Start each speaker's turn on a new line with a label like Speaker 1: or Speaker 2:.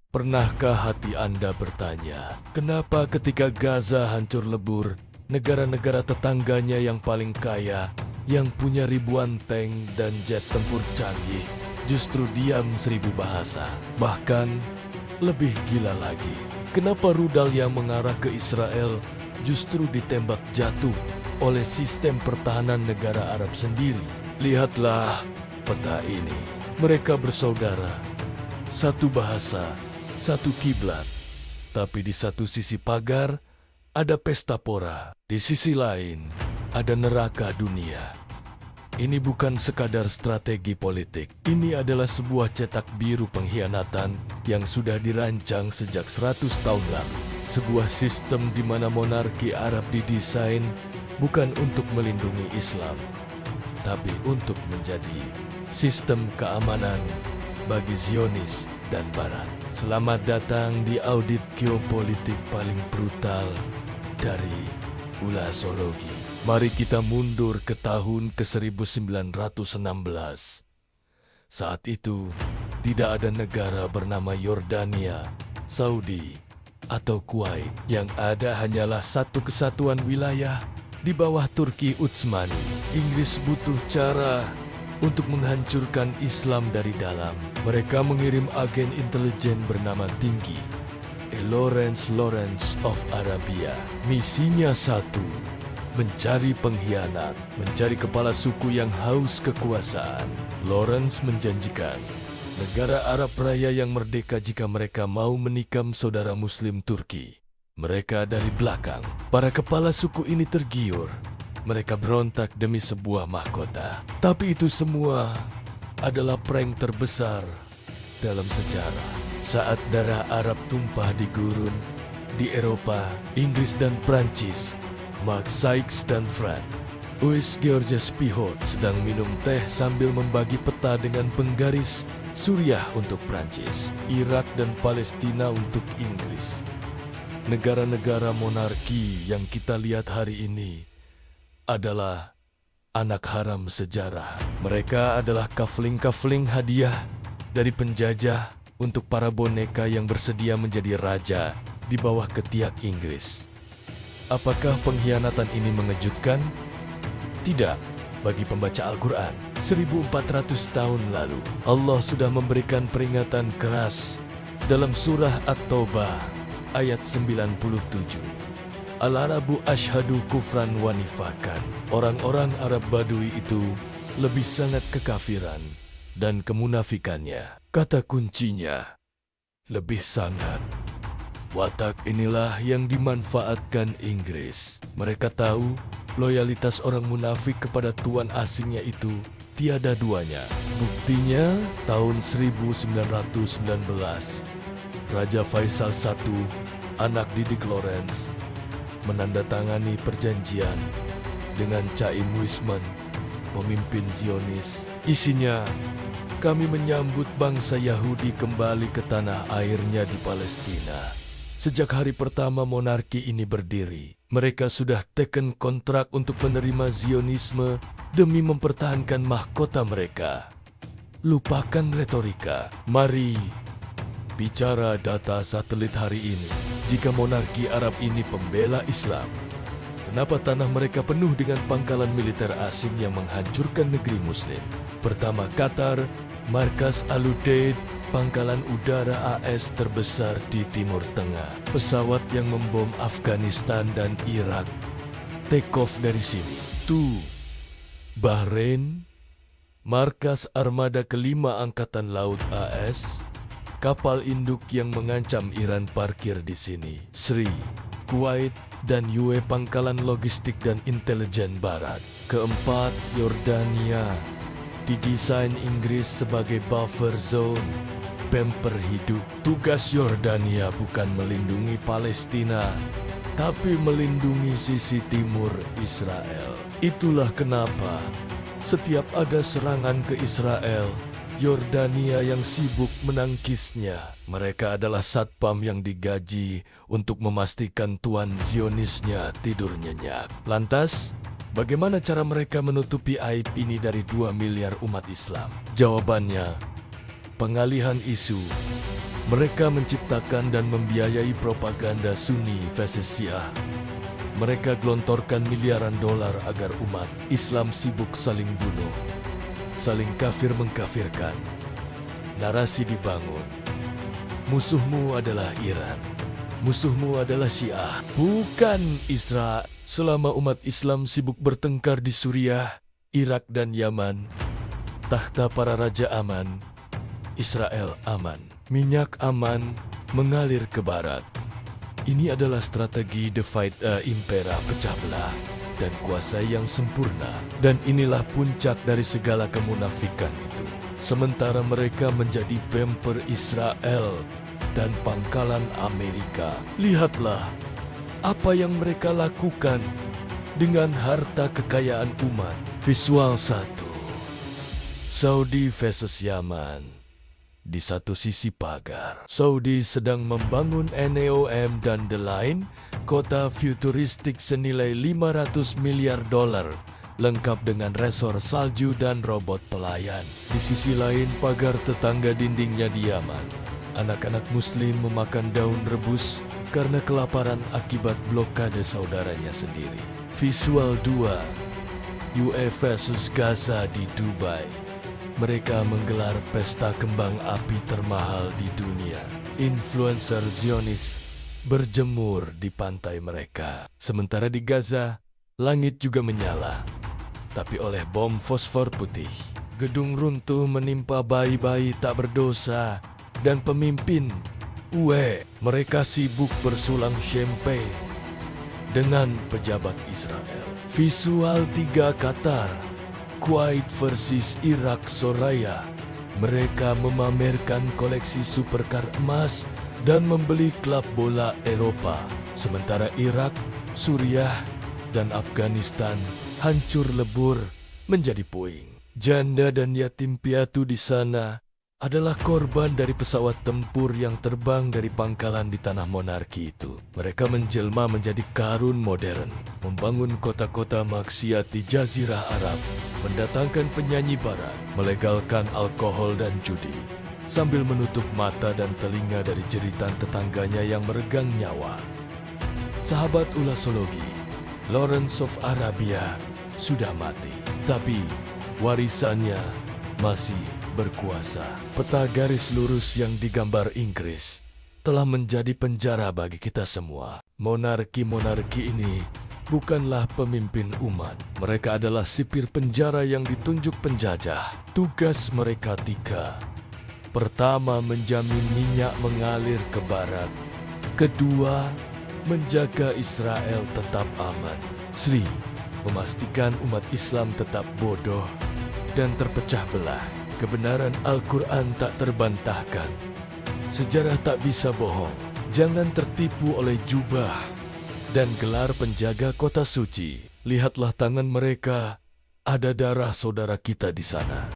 Speaker 1: Pernahkah hati Anda bertanya, kenapa ketika Gaza hancur lebur, negara-negara tetangganya yang paling kaya, yang punya ribuan tank dan jet tempur canggih, justru diam 1000 bahasa? Bahkan, lebih gila lagi, kenapa rudal yang mengarah ke Israel justru ditembak jatuh oleh sistem pertahanan negara Arab sendiri? Lihatlah peta ini. Mereka bersaudara, satu bahasa, satu kiblat, tapi di satu sisi pagar ada pesta pora, di sisi lain ada neraka dunia. Ini bukan sekadar strategi politik, ini adalah sebuah cetak biru pengkhianatan yang sudah dirancang sejak 100 tahun lalu. Sebuah sistem di mana monarki Arab didesain bukan untuk melindungi Islam, tapi untuk menjadi sistem keamanan bagi Zionis dan Barat. Selamat datang di audit geopolitik paling brutal dari Ulasologi. Mari kita mundur ke tahun ke-1916. Saat itu, tidak ada negara bernama Yordania, Saudi, atau Kuwait. Yang ada hanyalah satu kesatuan wilayah di bawah Turki Utsmani. Inggris butuh cara untuk menghancurkan Islam dari dalam. Mereka mengirim agen intelijen bernama Tinggi, Lawrence of Arabia. Misinya satu, mencari pengkhianat, mencari kepala suku yang haus kekuasaan. Lawrence menjanjikan negara Arab Raya yang merdeka jika mereka mau menikam saudara Muslim Turki. Mereka dari belakang. Para kepala suku ini tergiur. Mereka berontak demi sebuah mahkota. Tapi itu semua adalah prank terbesar dalam sejarah. Saat darah Arab tumpah di gurun, di Eropa, Inggris dan Prancis, Mark Sykes dan Frank Louis Georges Pihot sedang minum teh sambil membagi peta dengan penggaris Suriah untuk Prancis, Irak dan Palestina untuk Inggris. Negara-negara monarki yang kita lihat hari ini adalah anak haram sejarah. Mereka adalah kafling-kafling hadiah dari penjajah untuk para boneka yang bersedia menjadi raja di bawah ketiak Inggris. Apakah pengkhianatan ini mengejutkan? Tidak. Bagi pembaca Al-Quran, 1400 tahun lalu, Allah sudah memberikan peringatan keras dalam surah At-Taubah ayat 97. Al-Arabu asyhadu kufran wa nifakan. Orang-orang Arab Badui itu lebih sangat kekafiran dan kemunafikannya. Kata kuncinya, lebih sangat. Watak inilah yang dimanfaatkan Inggris. Mereka tahu loyalitas orang munafik kepada tuan asingnya itu tiada duanya. Buktinya, tahun 1919, Raja Faisal I, anak didik Lawrence, menandatangani perjanjian dengan Chaim Weizmann, pemimpin Zionis. Isinya, kami menyambut bangsa Yahudi kembali ke tanah airnya di Palestina. Sejak hari pertama monarki ini berdiri, mereka sudah teken kontrak untuk menerima Zionisme demi mempertahankan mahkota mereka. Lupakan retorika. Mari bicara data satelit hari ini. Jika monarki Arab ini pembela Islam, kenapa tanah mereka penuh dengan pangkalan militer asing yang menghancurkan negeri Muslim? Pertama, Qatar, markas Al-Udeid, pangkalan udara AS terbesar di Timur Tengah. Pesawat yang membom Afghanistan dan Irak take off dari sini. Bahrain, markas armada kelima Angkatan Laut AS, kapal induk yang mengancam Iran parkir di sini. Sri, Kuwait, dan UAE pangkalan logistik dan intelijen barat. Keempat, Yordania, didesain Inggris sebagai buffer zone, bemper hidup. Tugas Yordania bukan melindungi Palestina, tapi melindungi sisi timur Israel. Itulah kenapa setiap ada serangan ke Israel, Yordania yang sibuk menangkisnya. Mereka adalah satpam yang digaji untuk memastikan tuan Zionisnya tidur nyenyak. Lantas, bagaimana cara mereka menutupi aib ini dari 2 miliar umat Islam? Jawabannya, pengalihan isu, Mereka menciptakan dan membiayai propaganda Sunni versus Syiah. Mereka gelontorkan miliaran dolar agar umat Islam sibuk saling bunuh, saling kafir mengkafirkan. Narasi dibangun. Musuhmu adalah Iran. Musuhmu adalah Syiah, bukan Israel. Selama umat Islam sibuk bertengkar di Suriah, Irak dan Yaman, takhta para raja aman, Israel aman. Minyak aman mengalir ke barat. Ini adalah strategi divide impera, pecah belah dan kuasai yang sempurna. Dan inilah puncak dari segala kemunafikan itu. Sementara mereka menjadi bemper Israel dan pangkalan Amerika. Lihatlah apa yang mereka lakukan dengan harta kekayaan umat. Visual 1. Saudi versus Yaman. Di satu sisi pagar, Saudi sedang membangun NEOM dan The Line, kota futuristik senilai 500 miliar dolar, lengkap dengan resor salju dan robot pelayan. Di sisi lain, pagar tetangga dindingnya di Yaman. Anak-anak muslim memakan daun rebus karena kelaparan akibat blokade saudaranya sendiri. Visual 2. UE versus Gaza di Dubai. Mereka menggelar pesta kembang api termahal di dunia. Influencer Zionis berjemur di pantai mereka. Sementara di Gaza, langit juga menyala, tapi oleh bom fosfor putih. Gedung runtuh menimpa bayi-bayi tak berdosa dan pemimpin UE. Mereka sibuk bersulang champagne dengan pejabat Israel. Visual 3 Qatar. Kuwait versus Irak Soraya. Mereka memamerkan koleksi supercar emas dan membeli klub bola Eropa. Sementara Irak, Suriah, dan Afghanistan hancur lebur menjadi puing. Janda dan yatim piatu di sana adalah korban dari pesawat tempur yang terbang dari pangkalan di tanah monarki itu. Mereka menjelma menjadi karun modern, membangun kota-kota maksiat di Jazirah Arab, mendatangkan penyanyi barat, melegalkan alkohol dan judi, sambil menutup mata dan telinga dari jeritan tetangganya yang meregang nyawa. Sahabat ulasologi, Lawrence of Arabia sudah mati, tapi warisannya masih berkuasa. Peta garis lurus yang digambar Inggris telah menjadi penjara bagi kita semua. Monarki-monarki ini bukanlah pemimpin umat. Mereka adalah sipir penjara yang ditunjuk penjajah. Tugas mereka 3. Pertama, menjamin minyak mengalir ke barat. Kedua, menjaga Israel tetap aman. Sri, memastikan umat Islam tetap bodoh dan terpecah belah. Kebenaran Al-Quran tak terbantahkan. Sejarah tak bisa bohong. Jangan tertipu oleh jubah dan gelar penjaga kota suci. Lihatlah tangan mereka, ada darah saudara kita di sana.